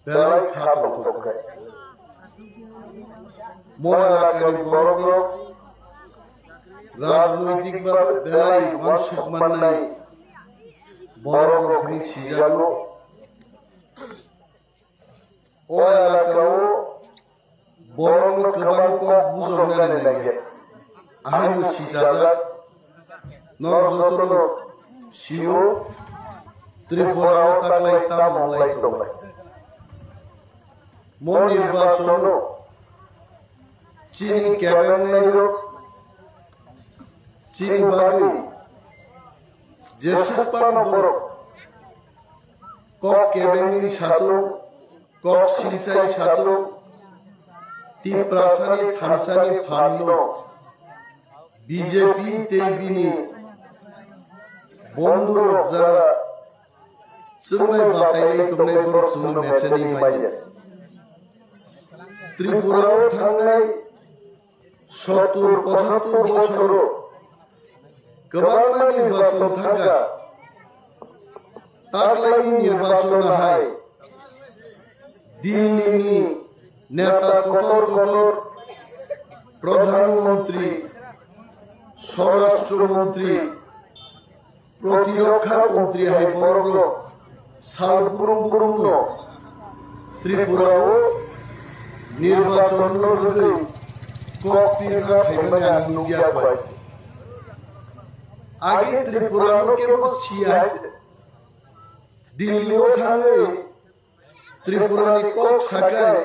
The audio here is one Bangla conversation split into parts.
বেলায় খাত অন্তর্খায় মহাকারী বড় লোক রাজনৈতিক ভাবে বেলায় মানসিক মান্নাই বড় লোকনি সিজাগো ও এলাকাও বড় লোক কেবাংক বুঝনাनै লাগে আহাইনো সিজাজা নর যতন সিও ত্রিপুরাও তাকলাই তামলাই তলাই মন নির্বাচন চিনি ক্যাবিনেট চিনি বাগি যেসপান বড় কক ক্যাবিনেট সাতো কক সিলসাই সাতো তি প্রাসানি থামসানি ফান্নো বিজেপি তেবিনি বন্ধুর যারা সবাই বাতাইলাই তোমরা বড় সুন্দর মেচেনি মাইয়া ত্রিপুরাও থানায় 70-75 বছর গোবাংলা নির্বাচন থাকা তাকলাইনি নির্বাচন হয় দিল্লিনি নেতা কতর কতর প্রধানমন্ত্রী স্বরাষ্ট্রমন্ত্রী প্রতিরক্ষা মন্ত্রী হাই বর্গ সালপুরম ত্রিপুরাও নির্বাচন হলে কক্তিরা খাইবে আনুগিয়া পায় আগে ত্রিপুরা কেবল সিয়ায় दिल्ली थाने त्रिपुरा ने कोक सकाए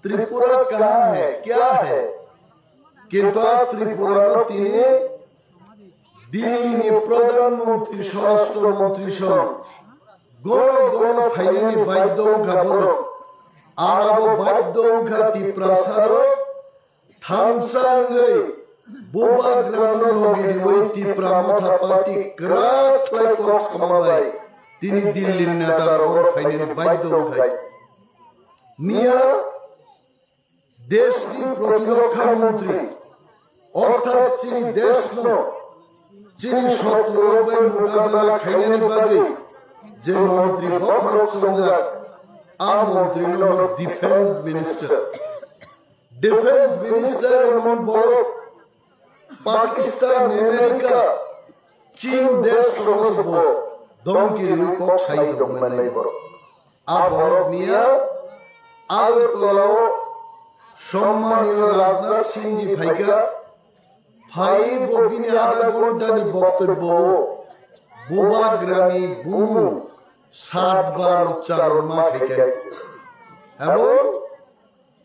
त्रिपुरा कहाँ है क्या है किंतु त्रिपुरा ने तीने दिल्ली ने प्रधानमंत्री स्वराष्ट्र मंत्री सह गोनो गोनो फाइनेनी बाइदों का बरो आराबो बाइदों का तिप्रासारो थामसांगे बोबा ग्रानो लोगी वही तिप्रामथा पार्टी क्राक लाइक कोक समाबाई তিনি দিল্লির নেতার বড় ফাইনালি বাধ্য হয়ে মিয়া দেশনি প্রতিরক্ষা মন্ত্রী অর্থাৎ চিনি দেশ চিনি শত্রুর বাই মোকাবেলা খাইনানি বাদে যে মন্ত্রী বখর চন্দ্রা আ মন্ত্রী হল ডিফেন্স মিনিস্টার এমন বড় পাকিস্তান আমেরিকা চীন দেশ সর্ব দমকি কক সাই দমমানাই বড় আবর মিয়া আগরতলাও সম্মানীয় রাজনাথ সিংজি ভাইকা ভাই ববিনে আধা ঘন্টানি বক্তব্য বুবা গ্রামী বুনু 7 বার উচ্চারণ মা ফেকে এবং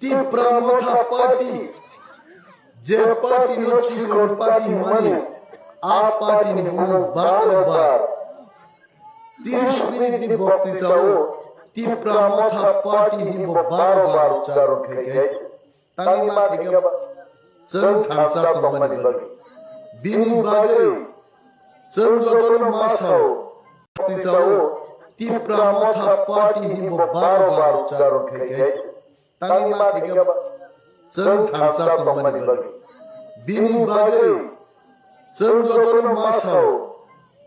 তিপ্রামথা পার্টি যে পার্টি নচিকন পার্টি মানে আ পার্টি নি বুনু 12 বার 30 মিনিট দি বক্তৃতাও তিপ্রামথা পার্টি দিব 12 বার উচ্চারণ খেয়ে তাই মা থেকে চং থামসা তমনি বলি বিনি বাদে চং যতন মাসাও বক্তৃতাও তিপ্রামথা পার্টি দিব 12 বার উচ্চারণ খেয়ে তাই মা থেকে চং থামসা তমনি বলি বিনি বাদে চং যতন মাসাও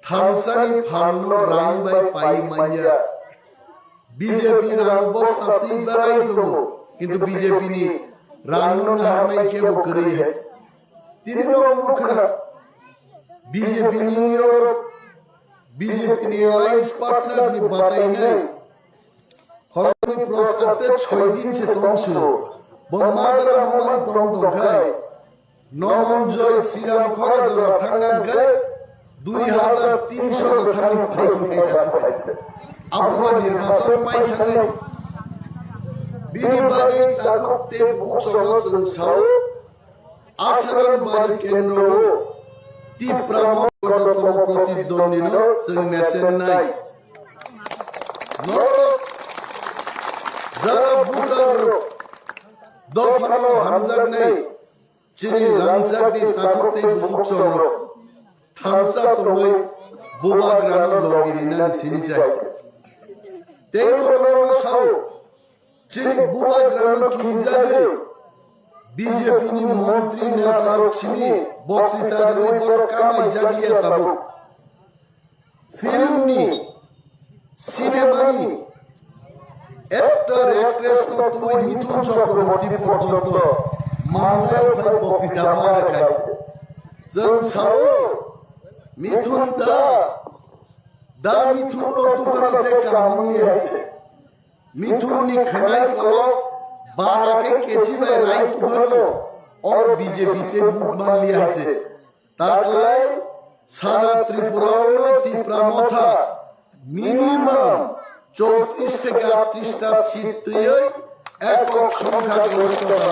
থামসানি ফান্নো রাং বাই পাই মাইয়া বিজেপি রাং বস্তাতি বেড়াই দেবো কিন্তু বিজেপি নি রাংনো না হামাই কে বুকরি হে তিনি নো মুখনা বিজেপি নি ইউরোপ বিজেপি নি অ্যালায়েন্স পার্টনার নি বাতাই নাই খরনি প্রস্তাবতে 6 দিন সে তমসু বমাদরা মমান তম দখায় নমনজয় শ্রীরাম খরা জরা থাঙ্গান গায় 2300 থানি ভাই হয়ে আবহাওয়া নির্বাচন পাই থাকে বিনিবাদে তাকতে বুক সংগঠন সাও আসারাম বাড়ি কেন্দ্র তিপ্রামতম প্রতিদ্বন্দ্বী जों চেন্নাই যারা বুদার দফানো হামজাক নাই চিনি রামজাকনি তাকতে বুক সংগঠন থামসা তোমই বুবা গ্রানো লগিরিনা সিনিচাই তেই বলো সাও চিনি বুবা গ্রানো কিনজাগে বিজেপি নি মন্ত্রী নেতার চিনি বক্তৃতার উপর কামাই জাগিয়া তাবো ফিল্ম নি সিনেমা নি একটার অ্যাক্ট্রেস তুই মিথুন চক্রবর্তী পর্যন্ত মামলায় ভাই বক্তৃতা মারা খাইছে जों सावो मिथुन दा मिथुन तुफानते कामनी है मिथुन नि खनाई कलो 12 के केजी में राय तुफानो और बीजेपी ते बुक मान लिया है ताकलाई सारा त्रिपुराओ तीव्रमथा मिनिमाम 34 থেকে 38টা সিট তৈরি একক সংখ্যাগরিষ্ঠ দল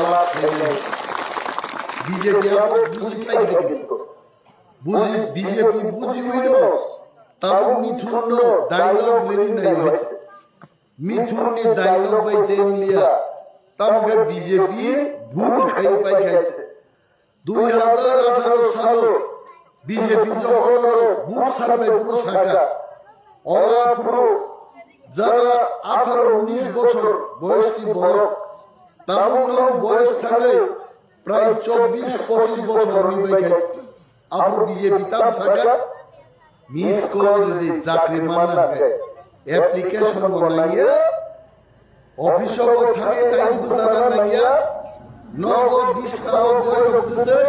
बीजेपी बुझी पाई बुझी बीजेपी बुझी हुई तब मिथुन डायलॉग रेडी नहीं हुए मिथुन ने डायलॉग बाई देन लिया तब के बीजेपी भूल खाई पाई गए 2018 साल बीजेपी जो बोलो भूल सर्वे पुरु शाखा और पुरु जरा 18-19 বছর বয়স কি বড় तब उन বয়স থাকে প্রায় 24-25 বছর নিবাই গেছে আপু বিজেপি তাম সাকা মিস কল দি চাকরি মানা গে অ্যাপ্লিকেশন বানাইয়া অফিস অফ থানে টাইম বুঝানা নাইয়া নগ 20 টাকা গয়রক দিতে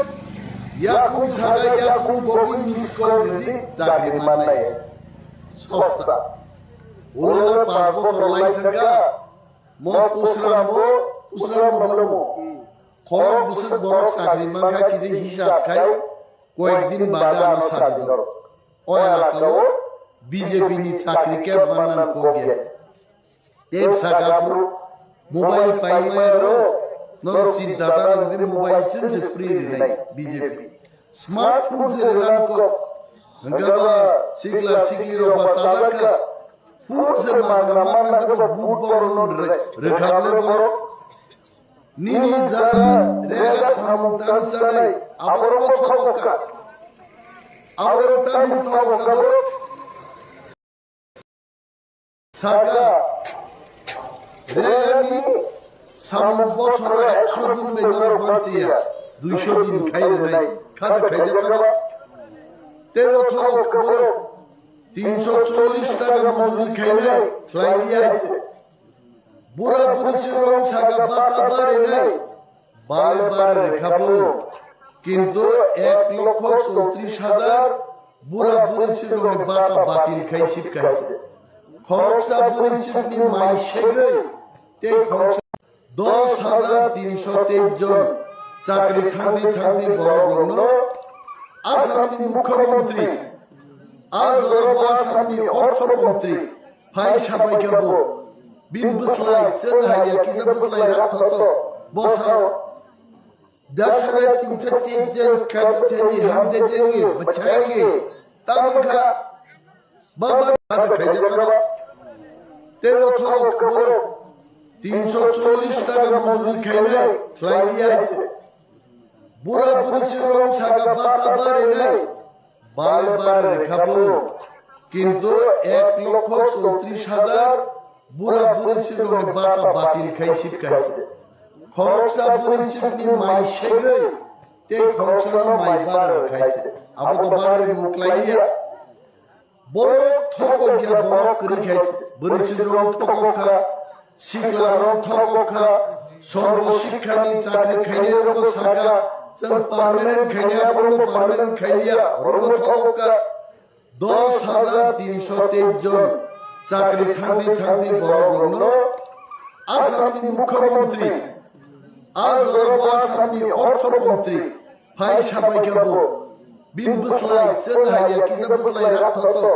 ইয়াকুম সাকা ইয়াকুম বকি মিস কল দি চাকরি মানায় সস্তা ওলা 5 বছর লাই থাকা মো পুসরাম বলবো খরচ বুসুক বড় চাকরি মাখা কি যে হিসাব খাই কয়েকদিন বাদে আমি সাথে ও এলাকাও বিজেপি নি চাকরি কে বানান কো গিয়ে এক সাগাপুর মোবাইল পাইমায়রো নর চিন্তাটা নদে মোবাইল চিনছে ফ্রি নাই বিজেপি স্মার্টফোন से रन को गवा सिगला सिगलिरो बसाला का फूड से मानना को बुक बरनो रेखाले बरो निनी जारा रेगा सामुदान सने आवरो थोका आवरो तानु थोका साका रेगानी सामु बछर 100 दिन बेगर बांचिया 200 दिन खाइले নাই খাতা খাইতে পারো 13 থোকা 340 টাকা মজুরি খাইলে ফ্লাইয়া আছে बुरा बुरी चिरों सागा बाटा बारे नहीं बाले बारे रेखाबो किंतु 1,34,000 बुरा बुरी चिरों बाटा बातिल खाई शिप खाई खौसा बुरी चिरनी माई शेगे ते खौसा 10,323 जन चाकरी थांदी बड़ो आसामनि मुख्यमंत्री आज आसामनि अर्थमंत्री फाई साबाय गाबो बिन बुसलाय चंहाया कि जब बुसलाय राथतो बसाओ दशले 303 जन करते हम दे देंगे बचाएंगे तमका बाबा खाता खाइजेगा तेरो थोरो खबर 340 টাকা মজুরি খাইলে ফ্লাইলিয়া আছে বুড়া বুড়ি চিরং সাগা বাটা বারে নাই বারে বারে রেখাবো কিন্তু 1,34,000 बुरा बुरी चिरों बाटा बातिल खाई शिप खाई खौसा बुरी चिरनी माई शेगे ते खौसा न माई बार खाई अब तो बार में उकलाइया बड़ो थोको गया बड़ो करी खाई बुरी चिरों थोको खा शिकला रों थोको खा सर्व शिक्षा नी चाकरी खाइने रों सागा चल परमानेंट खाइने बोलो परमानेंट खाइया रों थोको खा 10,323 जन चाकरी थांदी बड़ो आसामनि मुख्यमंत्री आज आसामनि अर्थमंत्री फाई साबाय गाबो बिन बुसलाय चंहाया कि जब बुसलाय राथतो